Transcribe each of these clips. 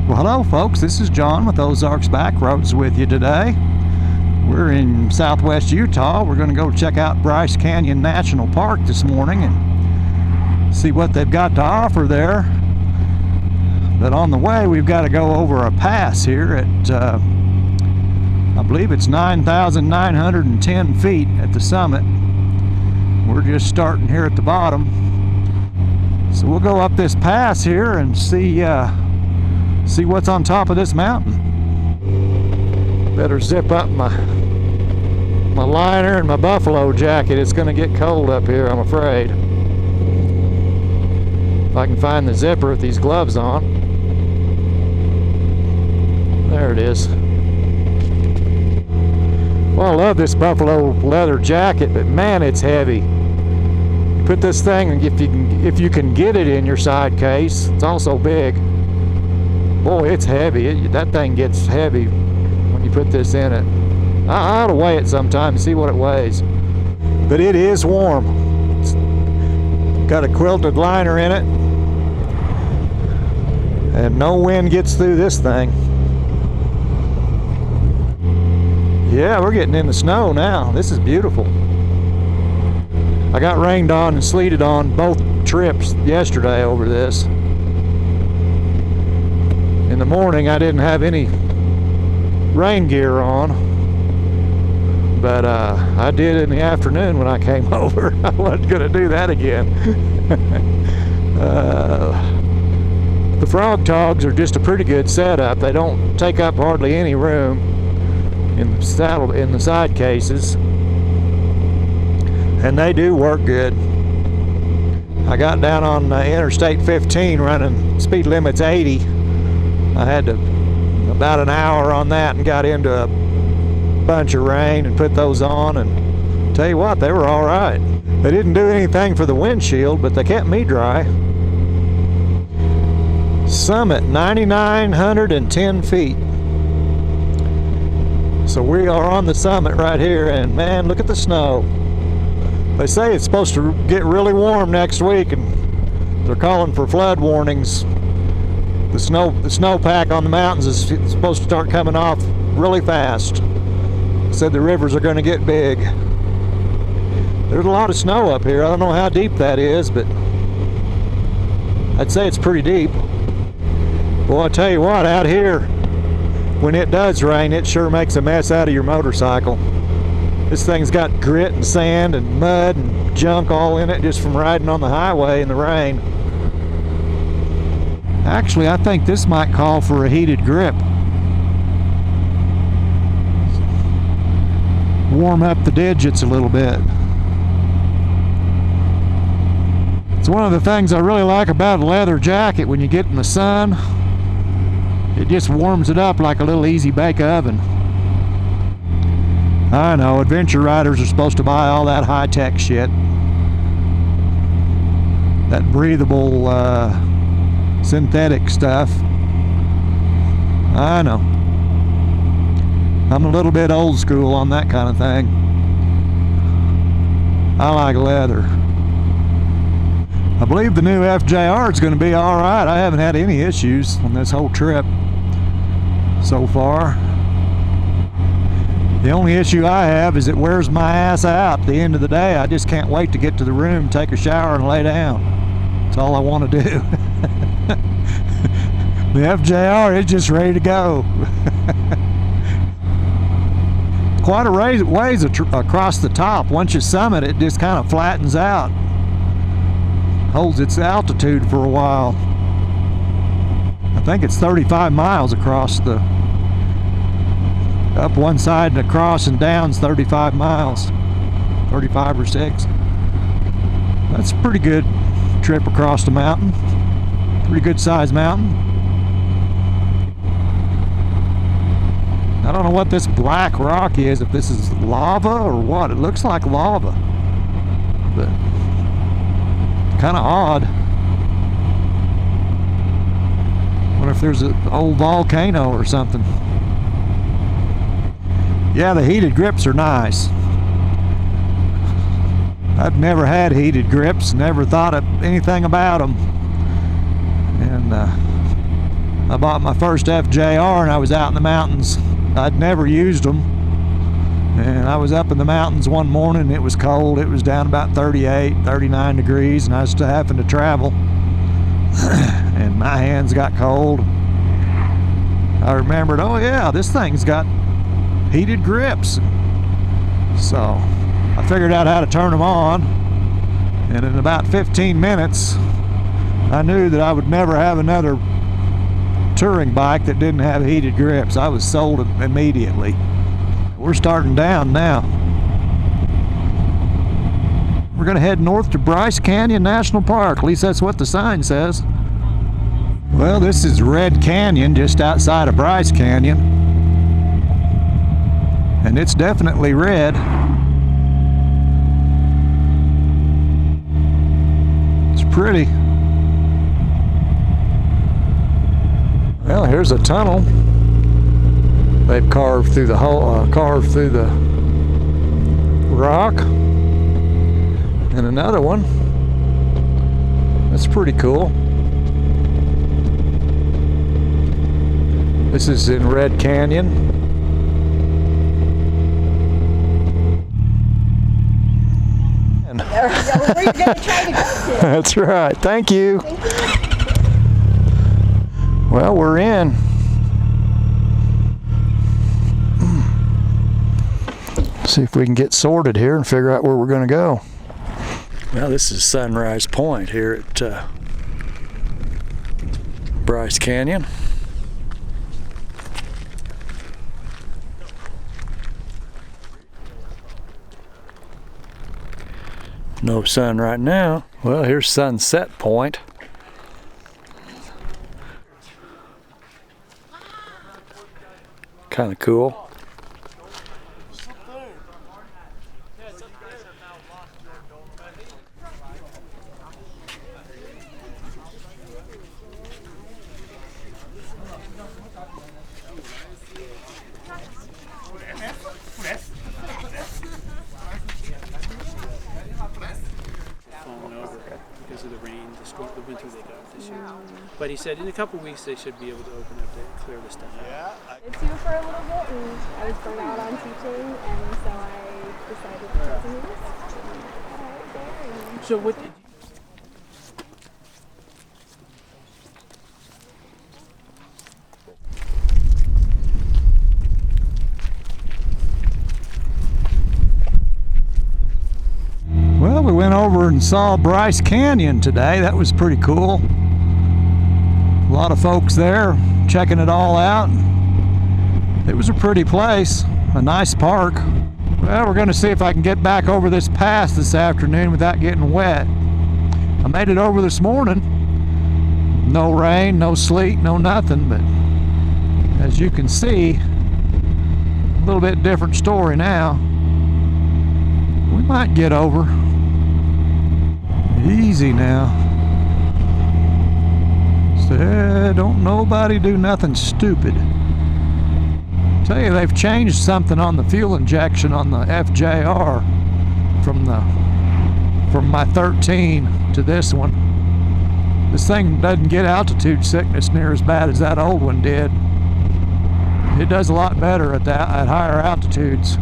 Well, hello folks, this is John with Ozarks Backroads with you today. We're in southwest Utah. We're going to go check out Bryce Canyon National Park this morning and see what they've got to offer there. But on the way, we've got to go over a pass here at, I believe it's 9,910 feet at the summit. We're just starting here at the bottom. So we'll go up this pass here and see what's on top of this mountain. Better zip up my liner and my buffalo jacket. It's going to get cold up here, I'm afraid. If I can find the zipper with these gloves on. There it is. Well, I love this buffalo leather jacket, but man, it's heavy. You put this thing, if you can get it in your side case, it's also big. Boy, it's heavy. That thing gets heavy when you put this in it. I ought to weigh it sometime and see what it weighs. But it is warm. It's got a quilted liner in it. And no wind gets through this thing. Yeah, we're getting in the snow now. This is beautiful. I got rained on and sleeted on both trips yesterday over this. In the morning, I didn't have any rain gear on, but I did in the afternoon when I came over. I wasn't going to do that again. The frog togs are just a pretty good setup. They don't take up hardly any room in the side cases, and they do work good. I got down on Interstate 15 running speed limits 80. I had about an hour on that and got into a bunch of rain and put those on, and tell you what, they were all right. They didn't do anything for the windshield, but they kept me dry. Summit, 9,910 feet. So we are on the summit right here, and man, look at the snow. They say it's supposed to get really warm next week, and they're calling for flood warnings. The snowpack on the mountains is supposed to start coming off really fast. Said the rivers are going to get big. There's a lot of snow up here. I don't know how deep that is, but I'd say it's pretty deep. Well, I tell you what, out here, when it does rain, it sure makes a mess out of your motorcycle. This thing's got grit and sand and mud and junk all in it just from riding on the highway in the rain. Actually, I think this might call for a heated grip. Warm up the digits a little bit. It's one of the things I really like about a leather jacket. When you get in the sun, it just warms it up like a little easy bake oven. I know, adventure riders are supposed to buy all that high-tech shit. That breathable, synthetic stuff. I know. I'm a little bit old school on that kind of thing. I like leather. I believe the new FJR is going to be alright. I haven't had any issues on this whole trip so far. The only issue I have is it wears my ass out at the end of the day. I just can't wait to get to the room, take a shower, and lay down. That's all I want to do. The FJR is just ready to go. Quite a ways across the top. Once you summit, it just kind of flattens out. Holds its altitude for a while. I think it's 35 miles across the... Up one side and across and down's 35 miles. 35 or 6. That's a pretty good trip across the mountain. Pretty good sized mountain. I don't know what this black rock is, if this is lava or what. It looks like lava, but kind of odd. Wonder if there's an old volcano or something. Yeah, the heated grips are nice. I've never had heated grips, never thought of anything about them. And I bought my first FJR and I was out in the mountains. I'd never used them. And I was up in the mountains one morning, it was cold, it was down about 38, 39 degrees, and I was still having to travel. And my hands got cold. I remembered, oh yeah, this thing's got heated grips. So I figured out how to turn them on, and in about 15 minutes, I knew that I would never have another touring bike that didn't have heated grips. I was sold immediately. We're starting down now. We're gonna head north to Bryce Canyon National Park. At least that's what the sign says. Well, this is Red Canyon, just outside of Bryce Canyon. And it's definitely red. It's pretty. Well, here's a tunnel. They've carved through the hole, carved through the rock. And another one. That's pretty cool. This is in Red Canyon. Where you're going to try to go to. That's right. Thank you. Thank you. Well, we're in. See if we can get sorted here and figure out where we're going to go. Well, this is Sunrise Point here at Bryce Canyon. No sun right now. Well, here's Sunset Point. Kind of cool. Because of the rain, the winter they got this year. But he said in a couple of weeks they should be able to open up to clear this stuff out. It's you for a little bit, and I was burnt out on teaching, and so I decided to take some risks. So what did you... Well, we went over and saw Bryce Canyon today. That was pretty cool. A lot of folks there checking it all out. It was a pretty place, a nice park. Well, we're going to see if I can get back over this pass this afternoon without getting wet. I made it over this morning. No rain, no sleet, no nothing, but as you can see, a little bit different story now. We might get over. Easy now. So, don't nobody do nothing stupid. Tell you, they've changed something on the fuel injection on the FJR from my 13 to this one. This thing doesn't get altitude sickness near as bad as that old one did. It does a lot better at higher altitudes.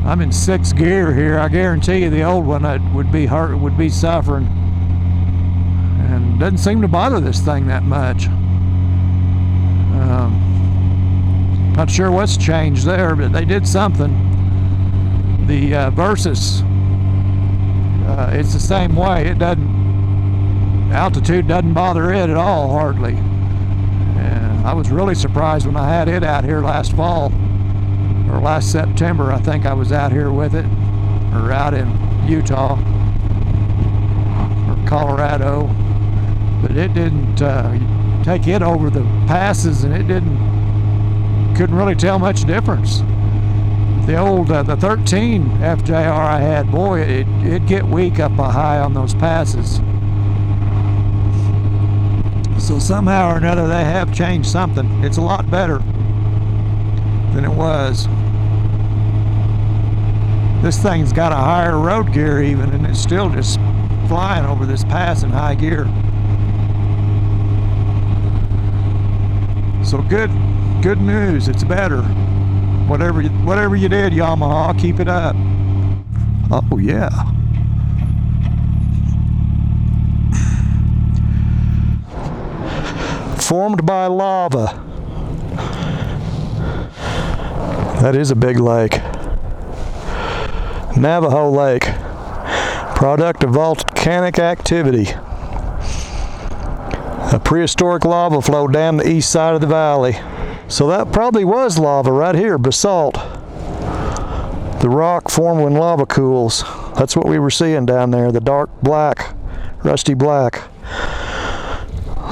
I'm in 6th gear here. I guarantee you the old one would be suffering. And doesn't seem to bother this thing that much. Not sure what's changed there, but they did something. The Versus, it's the same way. Altitude doesn't bother it at all, hardly. And I was really surprised when I had it out here last fall. Or last September, I think I was out here with it, or out in Utah, or Colorado, but it didn't take it over the passes, and couldn't really tell much difference. The old, the 13 FJR I had, boy, it'd get weak up high on those passes. So somehow or another they have changed something. It's a lot better than it was. This thing's got a higher road gear even, and it's still just flying over this pass in high gear. So good news. It's better. Whatever you did, Yamaha, keep it up. Oh yeah. Formed by lava. That is a big lake. Navajo Lake. Product of volcanic activity. A prehistoric lava flow down the east side of the valley. So that probably was lava right here, basalt. The rock formed when lava cools. That's what we were seeing down there, the dark black, rusty black.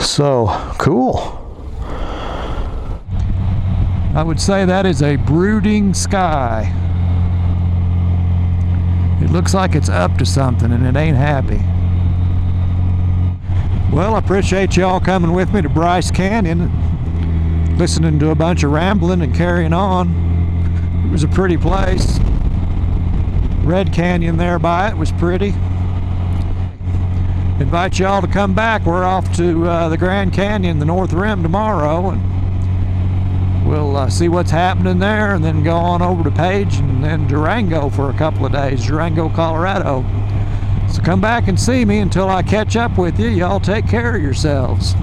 So, cool. I would say that is a brooding sky. It looks like it's up to something and it ain't happy. Well, I appreciate y'all coming with me to Bryce Canyon, listening to a bunch of rambling and carrying on. It was a pretty place. Red Canyon there by it was pretty. Invite y'all to come back. We're off to the Grand Canyon, the North Rim, tomorrow, and we'll see what's happening there, and then go on over to Page and then Durango for a couple of days, Durango, Colorado. So come back and see me until I catch up with you. Y'all take care of yourselves.